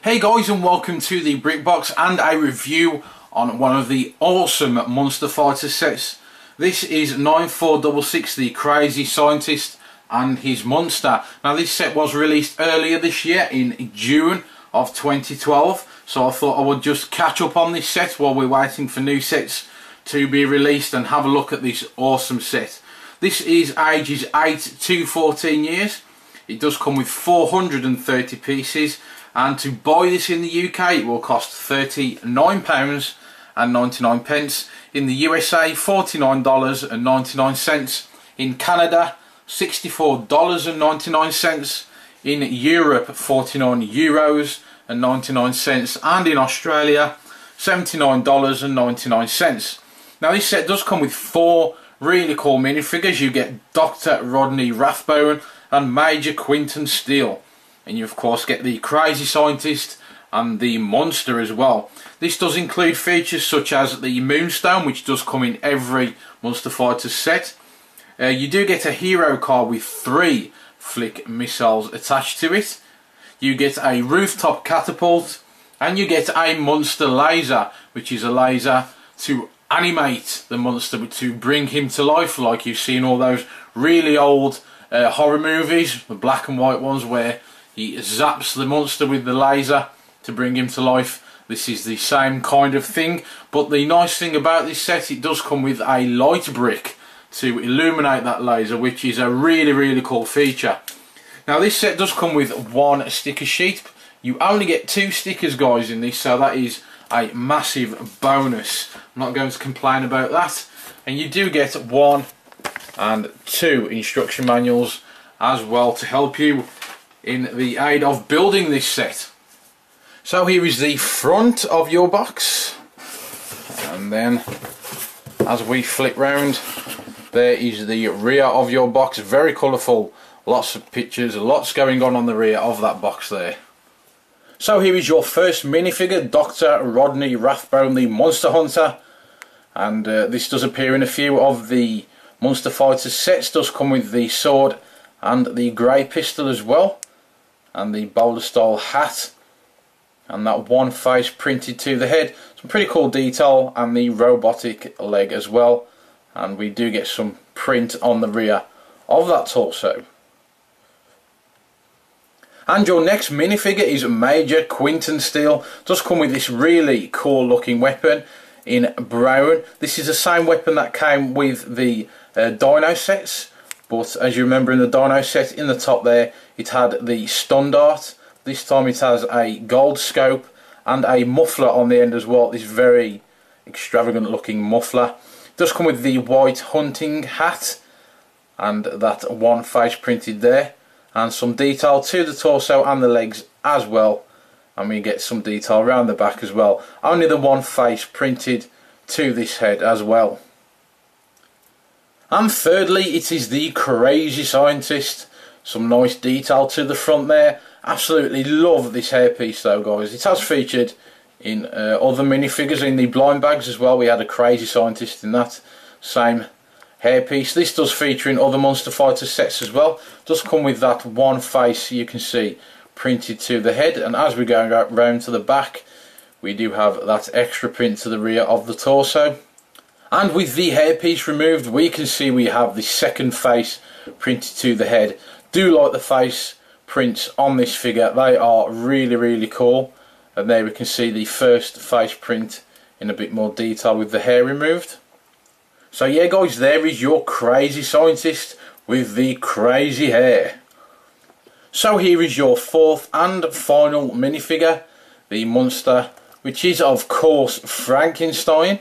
Hey guys, and welcome to the Brick Box and a review on one of the awesome Monster Fighter sets. This is 9466, the Crazy Scientist and his monster. Now this set was released earlier this year in June of 2012, so I thought I would just catch up on this set while we're waiting for new sets to be released and have a look at this awesome set. This is ages 8 to 14 years. It does come with 430 pieces, and to buy this in the UK it will cost £39.99. In the USA, $49.99. In Canada, $64.99. In Europe, €49.99, and in Australia, $79.99. Now this set does come with 4 really cool minifigures. You get Dr. Rodney Rathbone and Major Quinton Steele, and you of course get the Crazy Scientist and the monster as well. This does include features such as the moonstone, which does come in every Monster Fighter set. You do get a hero card with 3 flick missiles attached to it. You get a rooftop catapult, and you get a monster laser, which is a laser to animate the monster, to bring him to life, like you see in all those really old horror movies, the black and white ones, where he zaps the monster with the laser to bring him to life. This is the same kind of thing, but the nice thing about this set, it does come with a light brick to illuminate that laser, which is a really cool feature. Now this set does come with 1 sticker sheet. You only get 2 stickers, guys, in this, so that is a massive bonus. I'm not going to complain about that. And you do get 1 and 2 instruction manuals as well to help you in the aid of building this set. So here is the front of your box, and then as we flip round, there is the rear of your box. Very colourful, lots of pictures, lots going on the rear of that box there. So here is your first minifigure, Dr. Rodney Rathbone, the Monster Hunter, and this does appear in a few of the Monster Fighter sets. Does come with the sword and the grey pistol as well, and the bowler style hat, and that one face printed to the head. Some pretty cool detail, and the robotic leg as well, and we do get some print on the rear of that torso. And your next minifigure is Major Quinton Steele. Does come with this really cool looking weapon in brown. This is the same weapon that came with the Dino sets, but as you remember in the Dino set, in the top there it had the stun dart. This time it has a gold scope and a muffler on the end as well. This very extravagant looking muffler. It does come with the white hunting hat and that one face printed there, and some detail to the torso and the legs as well, and we get some detail around the back as well. Only the one face printed to this head as well. And thirdly, it is the Crazy Scientist. Some nice detail to the front there. Absolutely love this hairpiece though, guys. It has featured in other minifigures in the blind bags as well. We had a Crazy Scientist in that same hairpiece. This does feature in other Monster Fighter sets as well. Does come with that one face you can see printed to the head, and as we go round to the back we do have that extra print to the rear of the torso. And with the hairpiece removed, we can see we have the second face printed to the head. Do like the face prints on this figure, they are really cool. And there we can see the first face print in a bit more detail with the hair removed. So yeah guys, there is your Crazy Scientist with the crazy hair. So here is your 4th and final minifigure, the monster, which is of course Frankenstein.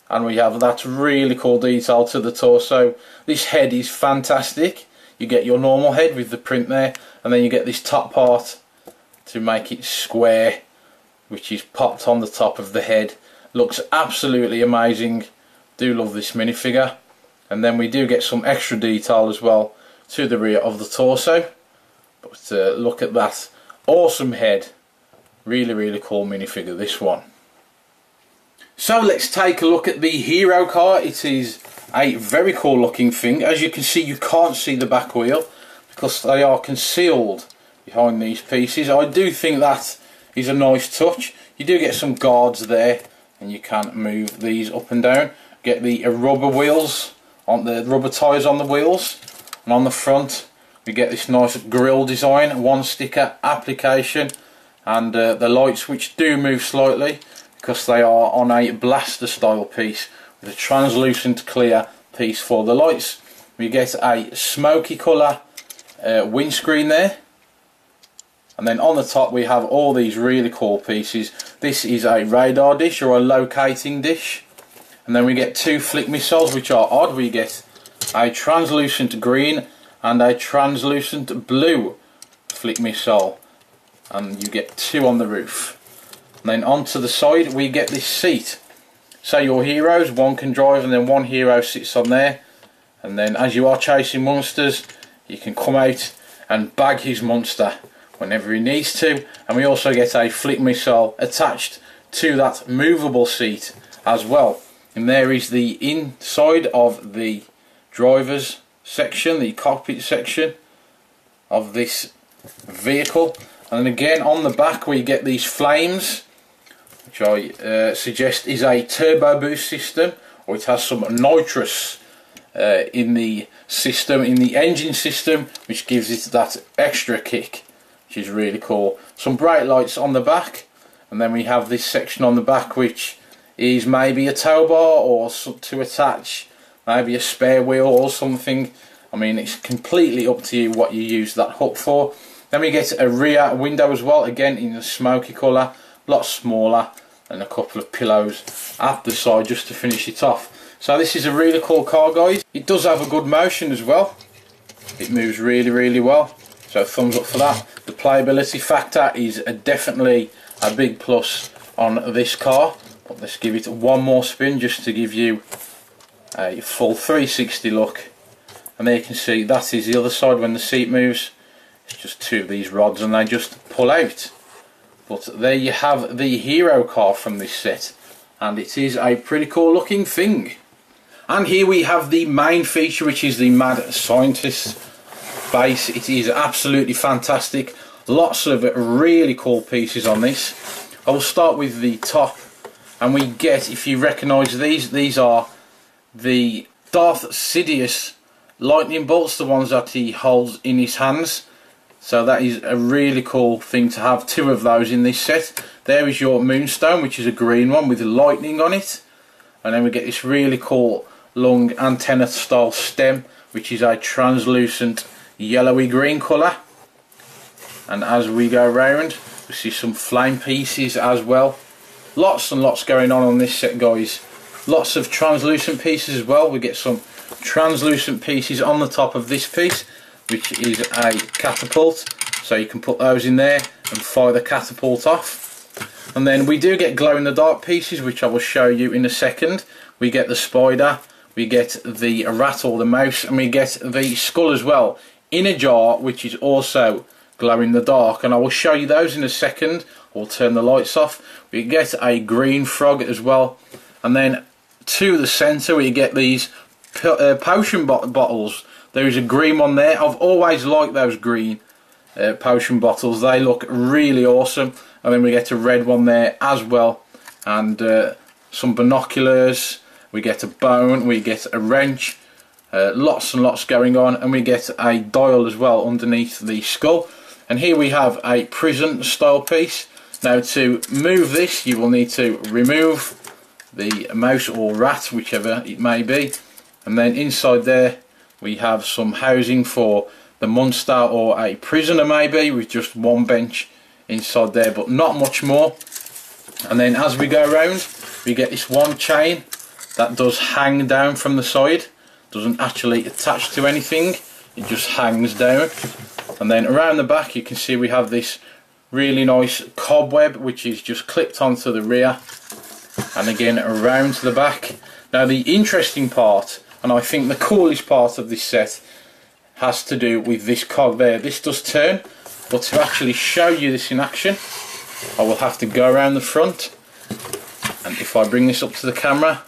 And we have that really cool detail to the torso. This head is fantastic. You get your normal head with the print there, and then you get this top part to make it square, which is popped on the top of the head. Looks absolutely amazing. Do love this minifigure. And then we do get some extra detail as well to the rear of the torso. But look at that awesome head. Really cool minifigure, this one. So let's take a look at the hero car. It is a very cool looking thing. As you can see, you can't see the back wheel because they are concealed behind these pieces. I do think that is a nice touch. You do get some guards there, and you can move these up and down. Get the rubber wheels on the rubber tyres on the wheels, and on the front we get this nice grille design, one sticker application, and the lights, which do move slightly because they are on a blaster style piece with a translucent clear piece for the lights. We get a smoky colour windscreen there, and then on the top we have all these really cool pieces. This is a radar dish or a locating dish, and then we get two flick missiles which are odd. We get a translucent green and a translucent blue flick missile, and you get two on the roof. And then onto the side we get this seat. So your heroes, one can drive and then one hero sits on there, and then as you are chasing monsters you can come out and bag his monster whenever he needs to. And we also get a flick missile attached to that movable seat as well. And there is the inside of the driver's section, the cockpit section of this vehicle. And then again on the back we get these flames, which I suggest is a turbo boost system, or it has some nitrous in the system, in the engine system, which gives it that extra kick, which is really cool. Some bright lights on the back, and then we have this section on the back which is maybe a tow bar or to attach maybe a spare wheel or something. I mean, it's completely up to you what you use that hook for. Then we get a rear window as well, again in a smoky colour, a lot smaller, and a couple of pillows at the side just to finish it off. So this is a really cool car, guys. It does have a good motion as well. It moves really well, so thumbs up for that. The playability factor is definitely a big plus on this car. But let's give it one more spin just to give you a full 360 look. And there you can see that is the other side when the seat moves. It's just two of these rods and they just pull out. But there you have the hero car from this set, and it is a pretty cool looking thing. And here we have the main feature, which is the Mad Scientist base. It is absolutely fantastic. Lots of really cool pieces on this. I will start with the top, and we get, if you recognise these are the Darth Sidious lightning bolts, the ones that he holds in his hands. So that is a really cool thing to have, two of those in this set. There is your moonstone, which is a green one with lightning on it. And then we get this really cool long antenna style stem, which is a translucent yellowy green colour. And as we go around, we see some flame pieces as well. Lots and lots going on this set, guys. Lots of translucent pieces as well. We get some translucent pieces on the top of this piece, which is a catapult, so you can put those in there and fire the catapult off. And then we do get glow in the dark pieces, which I will show you in a second. We get the spider, we get the rat or the mouse, and we get the skull as well in a jar, which is also glow in the dark, and I will show you those in a second. I'll turn the lights off. We get a green frog as well, and then to the centre we get these potion bottles. There is a green one there. I've always liked those green potion bottles. They look really awesome. And then we get a red one there as well. And some binoculars. We get a bone. We get a wrench. Lots and lots going on. And we get a dial as well underneath the skull. And here we have a prison style piece. Now to move this, you will need to remove the mouse or rat, whichever it may be. And then inside there we have some housing for the monster or a prisoner maybe, with just one bench inside there, but not much more. And then as we go around we get this one chain that does hang down from the side. Doesn't actually attach to anything, it just hangs down. And then around the back you can see we have this really nice cobweb, which is just clipped onto the rear, and again around to the back. Now the interesting part, and I think the coolest part of this set, has to do with this cog there. This does turn, but to actually show you this in action I will have to go around the front, and if I bring this up to the camera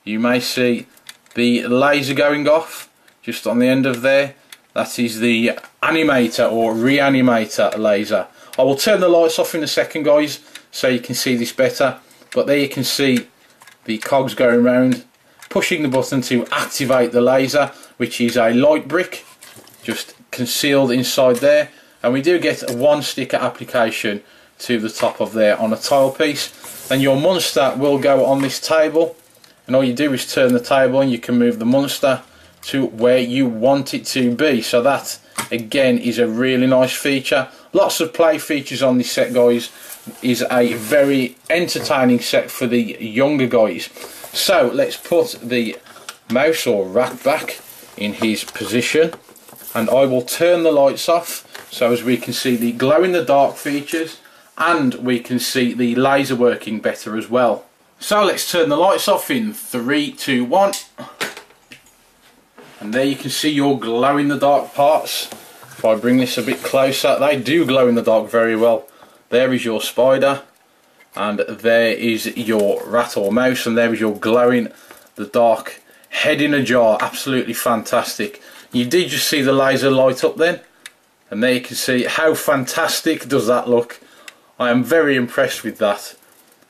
you may see the laser going off just on the end of there. That is the animator or reanimator laser. I will turn the lights off in a second, guys, so you can see this better. But there you can see the cogs going round, pushing the button to activate the laser, which is a light brick just concealed inside there. And we do get a 1 sticker application to the top of there on a tile piece. And your monster will go on this table, and all you do is turn the table and you can move the monster to where you want it to be. So that again is a really nice feature. Lots of play features on this set, guys. Is a very entertaining set for the younger guys. So let's put the mouse or rat back in his position, and I will turn the lights off so as we can see the glow in the dark features, and we can see the laser working better as well. So let's turn the lights off in 3, 2, 1. And there you can see your glow in the dark parts. If I bring this a bit closer, they do glow in the dark very well. There is your spider, and there is your rat or mouse, and there is your glow in the dark head in a jar. Absolutely fantastic. You did just see the laser light up then, and there you can see how fantastic does that look. I am very impressed with that.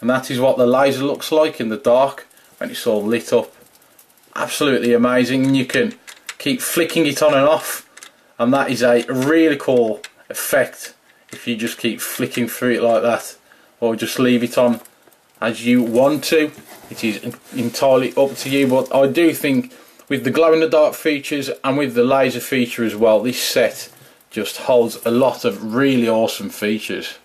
And that is what the laser looks like in the dark when it's all lit up. Absolutely amazing, and you can keep flicking it on and off, and that is a really cool effect if you just keep flicking through it like that, or just leave it on as you want to. It is entirely up to you, but I do think with the glow in the dark features and with the laser feature as well, this set just holds a lot of really awesome features.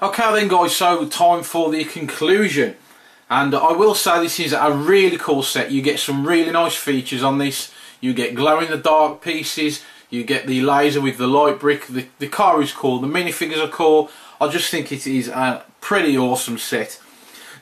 Okay then, guys, so time for the conclusion. And I will say this is a really cool set. You get some really nice features on this. You get glow in the dark pieces, you get the laser with the light brick, the car is cool, the minifigures are cool. I just think it is a pretty awesome set.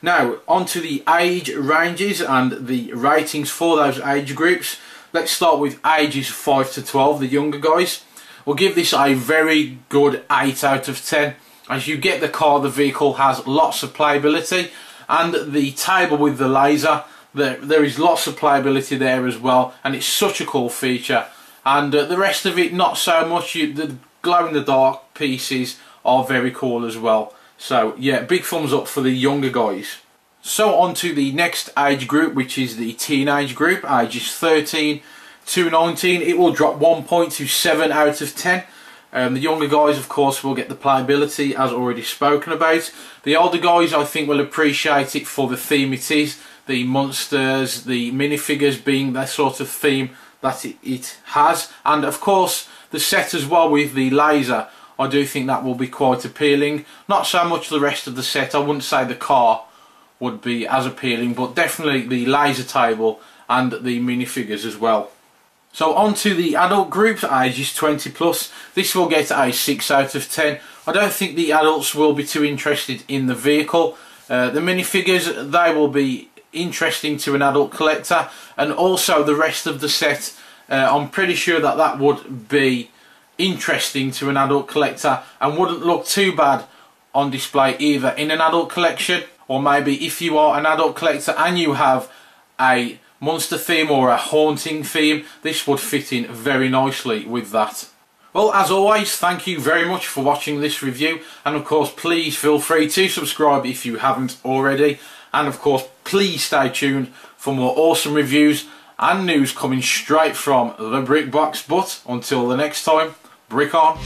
Now onto the age ranges and the ratings for those age groups. Let's start with ages 5 to 12, the younger guys. We'll give this a very good 8 out of 10. As you get the car, the vehicle has lots of playability, and the table with the laser, there is lots of playability there as well, and it's such a cool feature. And the rest of it not so much. The glow in the dark pieces are very cool as well. So yeah, big thumbs up for the younger guys. So on to the next age group, which is the teenage group, ages 13 to 19. It will drop 1 point to 7 out of 10. The younger guys, of course, will get the playability as already spoken about. The older guys, I think, will appreciate it for the theme it is. The monsters, the minifigures being that sort of theme that it has. And of course, the set as well with the laser, I do think that will be quite appealing. Not so much the rest of the set. I wouldn't say the car would be as appealing, but definitely the laser table and the minifigures as well. So on to the adult group, ages 20 plus. This will get a 6 out of 10. I don't think the adults will be too interested in the vehicle. The minifigures, they will be interesting to an adult collector, and also the rest of the set, I'm pretty sure that that would be interesting to an adult collector and wouldn't look too bad on display either in an adult collection, or maybe if you are an adult collector and you have a monster theme or a haunting theme, this would fit in very nicely with that. Well, as always, thank you very much for watching this review, and of course please feel free to subscribe if you haven't already, and of course please stay tuned for more awesome reviews and news coming straight from the Brick Box. But until the next time, brick on.